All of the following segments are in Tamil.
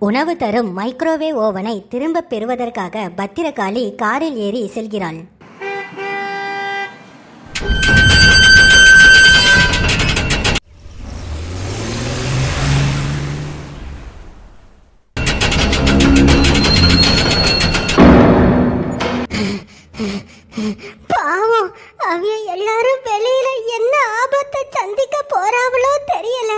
உணவு தரும் மைக்ரோவேவ் ஓவனை திரும்பப் பெறுவதற்காக பத்திரகாளி காரில் ஏறி செல்கிறாள். பாவம், அவங்க எல்லாரும் வெளியில என்ன ஆபத்தை சந்திக்க போறாவளோ தெரியல.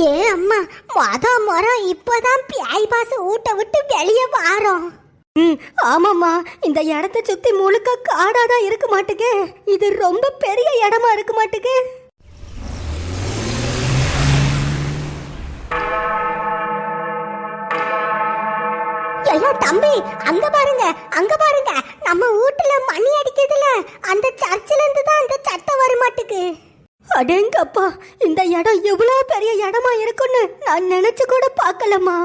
ஏ அம்மா, மரம் இப்பதான் பியாய் பாச ஊட்ட விட்டு வெளியே வாரோம். ஆமாம்மா, இந்த இடத்த சுத்தி முழுக்க காடாதான் இருக்க மாட்டுக்கு. இது ரொம்ப பெரிய இடமா இருக்க மாட்டுக்கு. ஐயோ தம்பி, அங்க பாருங்க, அங்க பாருங்க, நம்ம வீட்டுல மணி அடிக்குதுல, அந்த சர்ச்சில இருந்து தான் அந்த சத்தம் வர மாட்டுக்கு. அடேங்கப்பா, இந்த இடம் எவ்வளவு பெரிய இடமா இருக்குன்னு நான் நினைச்சு கூட பார்க்கலம்மா.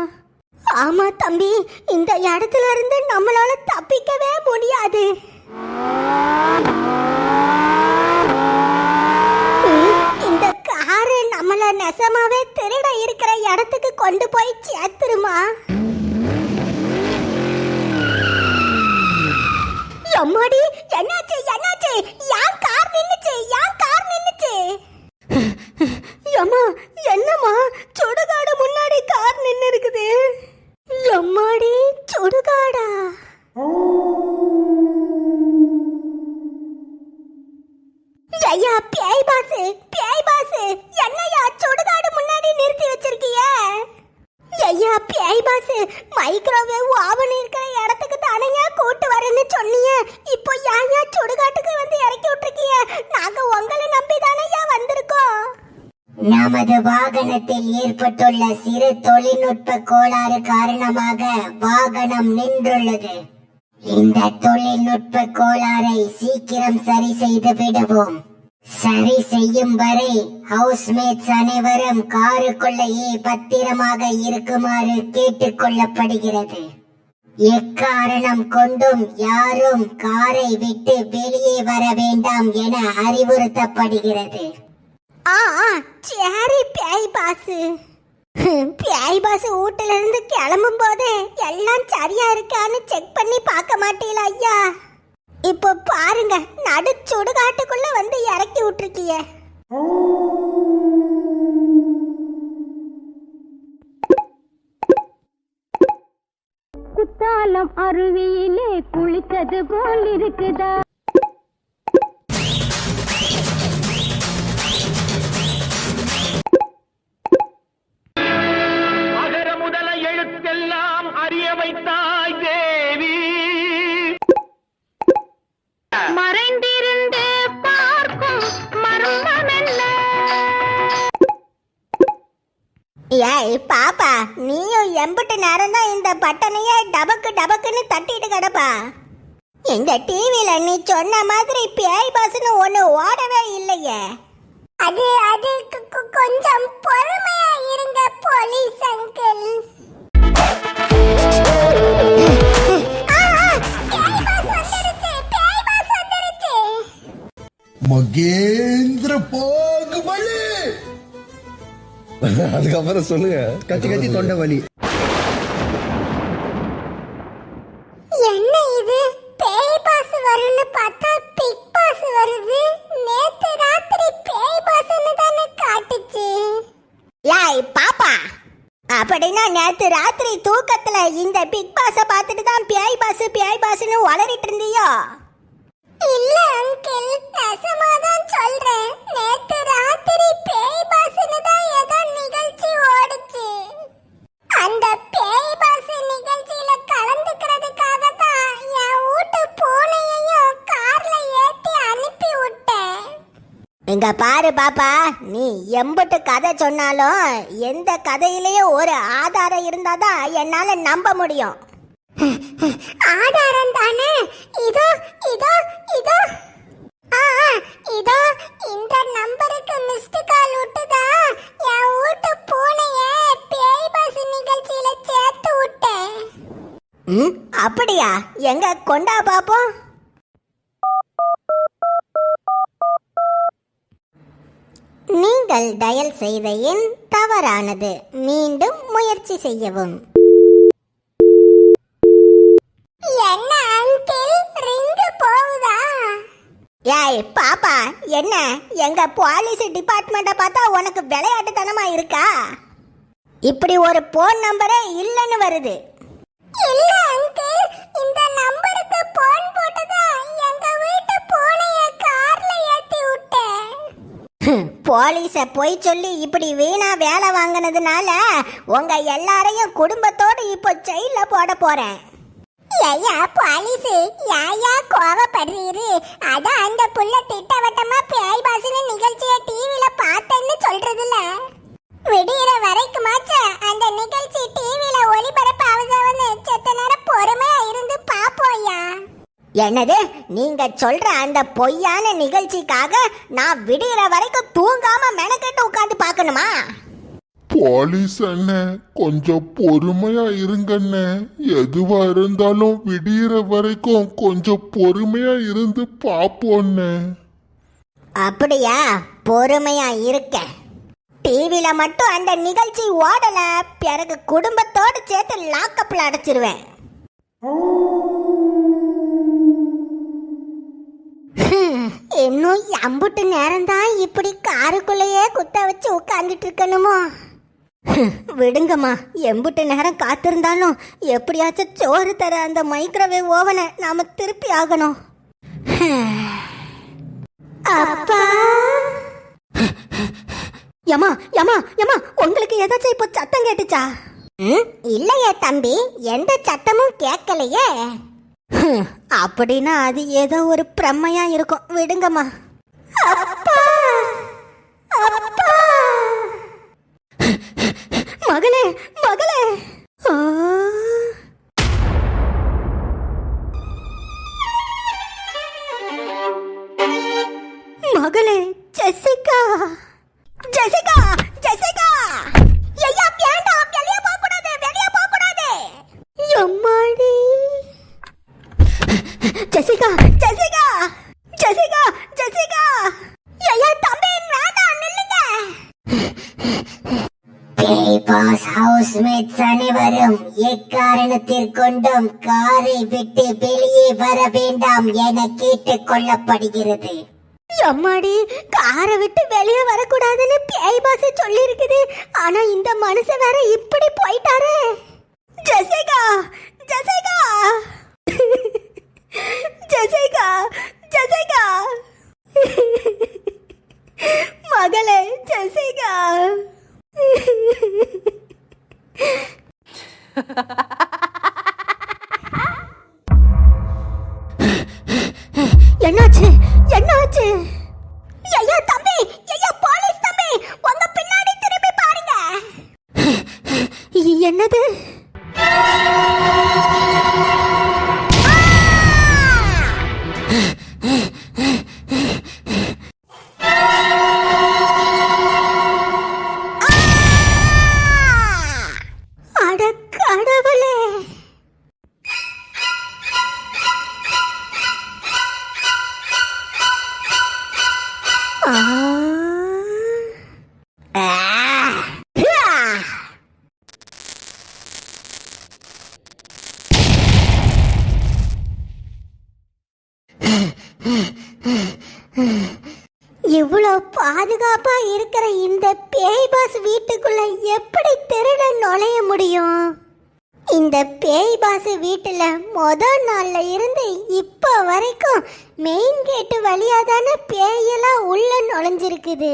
ஆமா தம்பி, இந்த இடத்துல இருந்து நம்மளால தப்பிக்கவே முடியாது. இந்த காரு நம்மள நெசமாவே திருட இருக்கிற இடத்துக்கு கொண்டு போய் சேர்த்துருமா? அம்மாடி, என்னாச்சு என்னாச்சு? யான் கார் நின்னுச்சு, யான் கார் நின்னுச்சு. அம்மா, என்னம்மா, சுடுகாடு முன்னாடி கார் நின்னு இருக்குது. அம்மாடி, சுடுகாடா? ஐயா பேய் பாஸ், பேய் பாஸ், என்னையா சுடுகாடு முன்னாடி நிறுத்தி வச்சிருக்கீங்க? ஐயா பேய் பாஸ், மைக்ரோவேவ் ஓவன் இருக்கிற இடத்துக்கு தானையா கூட்டு வரேன்னு சொன்னீங்க. இப்போ ஏன்யா சுடுகாட்டுக்கு வந்து இறக்கி விட்டுருக்கீங்க? நாங்க உங்களை நம்பி தானையா வந்திருக்கோம். நமது வாகனத்தில் ஏற்பட்டுள்ள சிறு தொழில்நுட்ப கோளாறு காரணமாக வாகனம் நின்றுள்ளது. இந்த தொழில்நுட்ப கோளாறை சீக்கிரம் சரி செய்து விடுவோம். சரி செய்யும் வரை ஹவுஸ்மேட்ஸ் அனைவரும் காருக்குள்ளேயே பத்திரமாக இருக்குமாறு கேட்டுக்கொள்ளப்படுகிறது. எக்காரணம் கொண்டும் யாரும் காரை விட்டு வெளியே வர வேண்டாம் என அறிவுறுத்தப்படுகிறது. சரி பேய் பாஸ். பேய் பாஸ் வீட்டுல இருந்து கிளம்பும் போது எல்லாம் சரியா இருக்கான்னு செக் பண்ணி பார்க்க மாட்டீங்களா ஐயா? இப்போ பாருங்க, நடு சுடுகாட்டுக்குள்ள வந்து இறக்கி விட்டுருக்கீங்க. குத்தாலம் அருவியிலே குளித்தது போல் இருக்குதா? அகர முதல எழுத்தெல்லாம் அறிய வைத்தாய் தேவி. மறைந்திருந்து பார்க்கும் மர்மம் என்ன? ஏய் பாப்பா, நீயும் எம்பிட்டு நேரம் தான் இந்த பட்டனையே டபக்கு டபக்குன்னு தட்டிட்டு கிடப்பா. இந்த டிவில நீ சொன்ன மாதிரி பேய் பாஸ்னு ஒண்ணு ஓடவே இல்லையே. அது அது கொஞ்சம் பொறுமையா இருங்க போலீஸ் அங்கிள். மகேந்திர பாகுபலி. அதுக்கப்புறம் சொல்லுங்க, கத்தி கத்தி தொண்டை வலி. என்ன இது, பேய் பாஸ் வரும்னு பார்த்தா பிக் பாஸ் வருது. நேத்து ராத்திரி பேய் பாஸ்னு தானே காட்டுச்சு. ஏய் பாப்பா, அப்படின்னா நேத்து ராத்திரி தூக்கத்துல இந்த பிக் பாஸ பார்த்துட்டு தான் பேய் பாஸ்னு வளரிட்டு இருந்தியோ? இல்ல அங்கிள், நெசமாதான் சொல்றேன். நேத்து ராத்திரி பேய் பாஸ்னு தான் ஏதோ நிகழ்ச்சி ஓடுச்சு. அந்த பேய் பாஸ் நிகழ்ச்சியில கலந்துக்கிறதுக்காக தான் என் வீட்டு பூனையையும் கார்ல ஏத்தி அனுப்பி விட்டேன். இங்க பாரு பாப்பா, நீ எம்பிட்டு கதை சொன்னாலும் எந்த கதையிலேயே ஒரு ஆதாரம் இருந்தாதான் என்னால நம்ப முடியும். ஆதாரம் தானே, இதோ இதோ இதோ. இதோ இந்த நம்பருக்கு மிஸ்டு கால் விட்டுதா என் வீட்டு பூனைய பேய் பாஸ் நிகழ்ச்சியில சேர்த்து விட்டேன். அப்படியா? எங்க கொண்டா பாப்போம். நீங்கள் டயல் செய்த எண் தவறானது, மீண்டும் முயற்சி செய்யவும். என்ன அங்கிள் ரிங்கு போகுதா? ஏய் பாப்பா, என்ன எங்க போலீஸ் டிபார்ட்மெண்ட்டை பார்த்தா உனக்கு விளையாட்டுத்தனமா இருக்கா? இப்படி ஒரு போன் நம்பரே இல்லைன்னு வருது. இல்ல அங்கிள், இந்த நம்பருக்கு போன் போட்டதா எங்க வீட்டு பூனைய கார்ல ஏத்தி விட்டேன். போலீஸ போய் சொல்லி இப்படி வீணா வேலை வாங்கினதுனால உங்க எல்லாரையும் குடும்பத்தோடு இப்போ ஜெயில போட போறேன். ஐயா போலீஸ், யாயா கோவப்படுறீரு? அதான் அந்த புள்ள திட்டவட்டமா பேய் பாசுன்னு நிகழ்ச்சியை டிவில பார்த்தேன்னு சொல்றதுல விடியற வரைக்குமாச்ச அந்த நிகழ்ச்சி டிவில ஒளிபரப்பாவதான்னு செத்த நேரம் பொறுமையா இருந்து பாப்போம்யா. என்னது, நீங்க சொல்ற அந்த பொய்யான நிகழ்ச்சிக்காக நான் விடியற வரைக்கும் தூங்காம மெனக்கெட்டு உட்காந்து பார்க்கணுமா? போலீஸ் அண்ணன் கொஞ்சம் பொறுமையா இருங்கண்ணே. எதுவா இருந்தாலும் விடியற வரைக்கும் கொஞ்சம் பொறுமையா இருந்து பாப்போண்ணே. அப்படியா? பொறுமையா இருக்க. டிவில மட்டும் அந்த நிகழ்ச்சி ஓடல, பிறகு குடும்பத்தோடு சேர்த்து லாக்கப்ல அடைச்சிருவேன். இன்னும் அம்புட்டு நேரம் தான் இப்படி காருக்குள்ளேயே குத்த வச்சு உட்கார்ந்துட்டு இருக்கணுமோ? விடுங்கம்மா, எம்புட்டு நேரம் காத்திருந்தாலும் எப்படியாச்சும் சோறு தர அந்த மைக்ரோவேவ் ஓவனை நாம திருப்பி ஆகணும். அப்பா, யமா யமா யமா, உங்களுக்கு ஏதாச்சும் இப்போ சத்தம் கேட்டுச்சா? இல்லையே தம்பி, எந்த சத்தமும் கேட்கலையே. அப்படின்னா அது ஏதோ ஒரு பிரம்மையா இருக்கும், விடுங்கம்மா. அப்பா அப்பா, மகளே மகளே. மகளே ஜெசிகா, ஜெசிகா, ஜெசிகா. ஐயா வேண்டாம், வெளியே போக கூடாது, வெளியே போக கூடாது. எம்மாடி. Jessica, Jessica, Jessica, Jessica. ஐயா தம்பி வேண்டாம், நில்லுங்க. பேய் பாஸ் ஹவுஸ்மேட்ஸ் அனைவரும் எக்காரணத்திற்கொண்டும் காரை விட்டு வெளியே வர வேண்டாம் என கேட்டுக் கொள்ளப்படுகிறது. அம்மாடி, காரை விட்டு வெளியே வரக்கூடாதுன்னு பேய் பாஸ் சொல்லி இருக்குது. ஆனா இந்த மனுஷன் வேற இப்படி போயிட்டாரு. Jessica, Jessica, Jessica, Jessica. மகளே ஜெசிகா. என்னாச்சு, என்னாச்சு? ஐயா தம்பி, ஐயா போலீஸ் தம்பி, உங்க பின்னாடி திரும்பி பாருங்க. என்னது? அட கடவுளே. இவ்வளோ பாதுகாப்பா இருக்கிற இந்த பேய் பாஸ் வீட்டுக்குள்ள எப்படி திருடன் நுழைய முடியும்? இந்த பேய் பாஸ் வீட்டுல முதல் நாள்ல இருந்து இப்ப வரைக்கும் மெயின் கேட்டு வழியா தானே பேயெல்லாம் உள்ள நுழைஞ்சிருக்குது.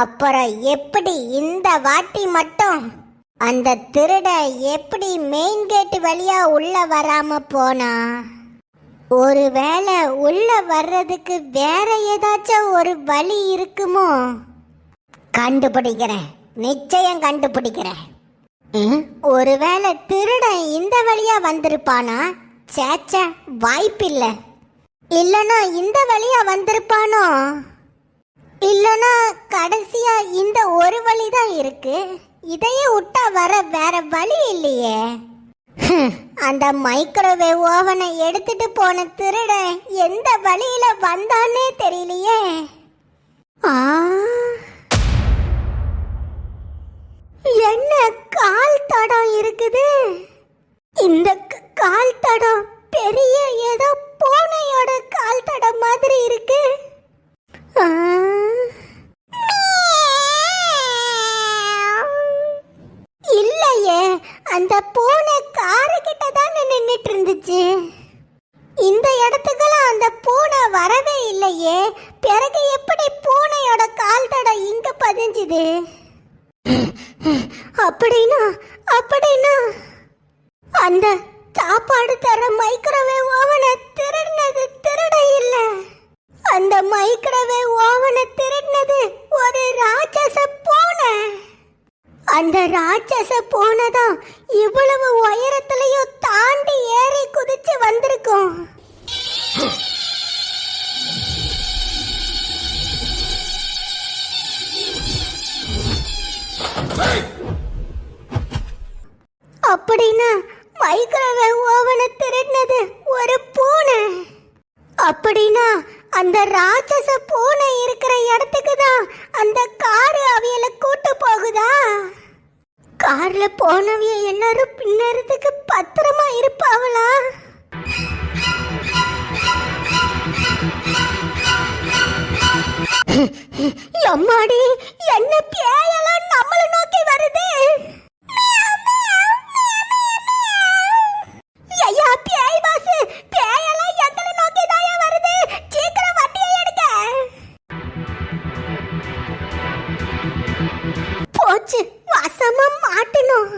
அப்புறம் எப்படி இந்த வாட்டி மட்டும் அந்த திருட எப்படி மெயின் கேட்டு வழியா உள்ள வராம போனா? ஒருவேளை உள்ள வர்றதுக்கு வேற ஏதாச்சும் ஒரு வழி இருக்குமோ? கண்டுபிடிக்கிறேன், நிச்சயம் கண்டுபிடிக்கிறேன். ஒருவேளை திருடன் இந்த வழியா வந்திருப்பானா? சேச்ச, வாய்ப்பில்லை. இல்லனா இந்த வழியா வந்திருப்பானோ? இல்லனா கடைசியா இந்த ஒரு வழிதான் இருக்கு, இதையே விட்டா வர வேற வழி இல்லையே. அந்த மைக்ரோவேவ் ஓவனை எடுத்துட்டு போன திருடன் எந்த வழியில வந்தானே தெரியலையே. என்ன கால் தடம் இருக்குது? இந்த கால் தடம் பெரிய ஏதோ பூனையோட கால் தடம் மாதிரி இருக்கு. ஆ, இல்லையே, அந்த பூனை காரு கிட்ட தான் நின்னுட்டு இருந்துச்சு. இந்த இடத்துக்கெல்லாம் அந்த பூனை வரவே இல்லையே. பிறகு எப்படி பூனையோட கால் தடம் இங்க பதிஞ்சுது? அப்படின்னா அந்த சாப்பாடு தர மைக்ரோவேவ் ஓவனை திருடினது திருட இல்ல. அந்த மைக்ரோவேவ் ஓவனை திருடினது ஒரு ராட்சச பூனை. அந்த ராட்சச பூனை தான் இவ்வளவு உயரத்திலையும் தாண்டி ஏறி குதிச்சு வந்திருக்கும். அப்படின்னா மைக்ரோவேவ் ஓவனை திருடினது ஒரு பூனை. அப்படின்னா அந்த ராட்சச பூனை இருக்கிற இடத்துக்கு தான் அந்த காரு அவியல கூட்டு போகுதா? கார்ல போனவிய எல்லாரும் பின்னறதுக்கு பத்திரமா இருப்பாவளா? எம்மாடி, என்ன பேயெல்லாம் நம்மள நோக்கி வருது? ஐயா பேய் பாஸ், பேயெல்லாம் எங்களை நோக்கி தான் வருது. சீக்கிரம் வண்டியை எடுங்க. போச்சு, வசமா மாட்டணும்.